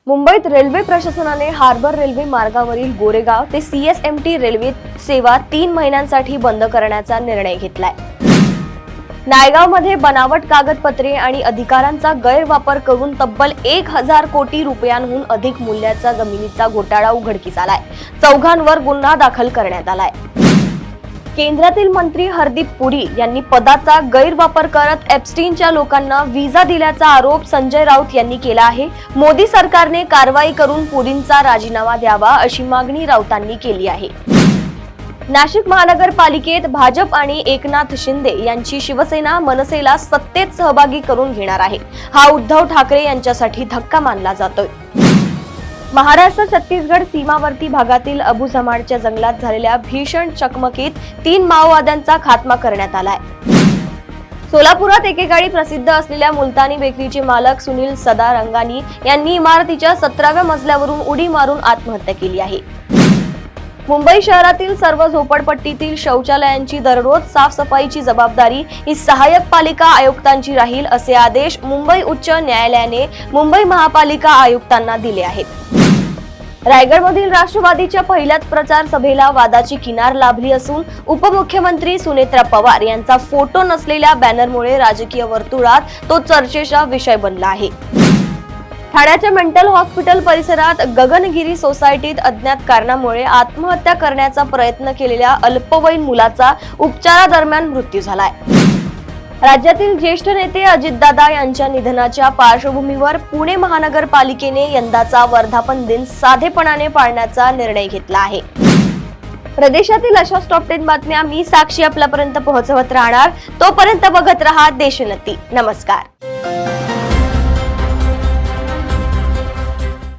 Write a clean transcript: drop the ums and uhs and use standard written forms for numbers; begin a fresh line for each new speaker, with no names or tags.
मुंबईत रेल्वे प्रशासनाने harbour railway मार्गावरील गोरेगाव ते CSMT रेल्वे सेवा 3 महिन्यांसाठी बंद करण्याचा निर्णय घेतलाय। नायगावमध्ये बनावट कागदपत्रे आणि अधिकारांचा गैरवापर करून तब्बल 1000 कोटी रुपयांहून अधिक मूल्याचा जमिनीचा घोटाळा उघडकीस आलाय। चौघांवर गुन्हा दाखल करण्यात आलाय। केंद्रातील मंत्री हरदीप पुरी यांनी पदाचा गैरवापर करत एप्स्टीनच्या लोकांना व्हिसा दिल्याचा आरोप संजय राऊत यांनी केला आहे। मोदी सरकारने कारवाई करून पुरींचा राजीनामा द्यावा अशी मागणी राऊतांनी केली आहे। नाशिक महानगरपालिकेत भाजप आणि एकनाथ शिंदे यांची शिवसेना मनसेला सत्तेत सहभागी करून घेणार आहे। हा उद्धव ठाकरे यांच्यासाठी धक्का मानला जातोय। महाराष्ट्र छत्तीसगड सीमावर्ती भागातील अबू जमाडच्या जंगलात झालेल्या भीषण चकमकीत 3 माओवाद्यांचा खात्मा करण्यात आलाय। सोलापुरात एकेकाळी प्रसिद्ध असलेल्या मुलतानी बेकरीचे मालक सुनील सदार अंगानी यांनी इमारतीच्या 17व्या मजल्यावरून उडी मारून आत्महत्या केली आहे। मुंबई शहरातील सर्व झोपडपट्टीतील शौचालयांची दररोज साफसफाईची जबाबदारी ही सहाय्यक पालिका आयुक्तांची राहील असे आदेश मुंबई उच्च न्यायालयाने मुंबई महापालिका आयुक्तांना दिले आहेत। रायगडमधील राष्ट्रवादीच्या पहिल्याच प्रचार सभेला वादाची किनार लाभली असून उपमुख्यमंत्री सुनेत्रा पवार यांचा फोटो नसलेल्या बॅनरमुळे राजकीय वर्तुळात तो चर्चेचा विषय बनला आहे। ठाण्याच्या मेंटल हॉस्पिटल परिसरात गगनगिरी सोसायटीत अज्ञात कारणामुळे आत्महत्या करण्याचा प्रयत्न केलेल्या अल्पवयीन मुलाचा उपचारादरम्यान मृत्यू झालाय। राज्यातील ज्येष्ठ नेते अजितदादा यांच्या निधनाच्या पार्श्वभूमीवर पुणे महानगरपालिकेने यंदाचा वर्धापन दिन साधेपणाने पाळण्याचा निर्णय घेतला आहे। प्रदेशातील अशाच टॉप 10 बातम्या मी साक्षी आपल्यापर्यंत पोहोचवत राहणार। तोपर्यंत बघत रहा देशोन्नती। नमस्कार।